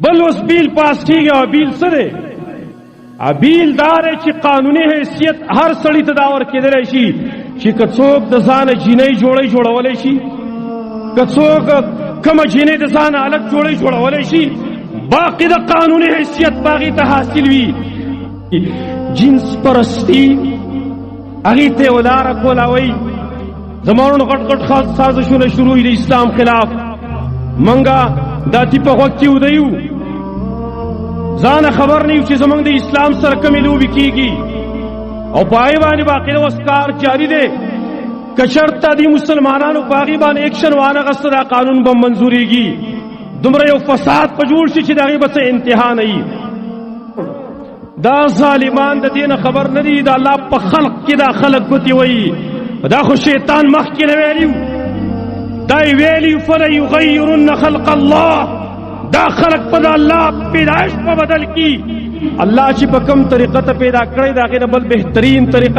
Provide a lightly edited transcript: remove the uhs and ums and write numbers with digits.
بل اوس بیل پاس کیږي او بیل څه دی؟ بیل دار چې قانوني حیثیت هر سړی ته دا ورکېدلی شي چې که څوک د ځانه جینۍ جوړولی شي، که څوک کومه جینۍ د ځانه هلک جوړولی شي، باقي د قانوني حیثیت باغې ته حاصل وي. جنس پرستی هغې ته یې ولاره کوله. وایي زمانونو غټ غټ سازشونه شروع د اسلام خلاف. منګه دا تی په غوږ کې وده یو، ځانه خبر نه یو چې زمونږ د اسلام سره کومې لوبې کېږي او په هغې باندې باقاعده اوس کار جاري دی. که چېرته د مسلمانانو په هغې باندې ایکشن وانخسته دا قانون به منظورېږي. دومره یو فساد په جوړ شي چې د هغې به څه انتها نه وي. دا ظالمان د دې نه خبر نه دي. د الله په خلق کې دا خلق ګوتې وایي. دا خو شیطان مخکې نه ویلي، دا یې ویلي فلیغیرن خلق الله. دا خلق په د الله پیدایش په بدل کی. الله چې په کوم طریقه ته پیدا کړی د هغې نه بل بهترین طریقه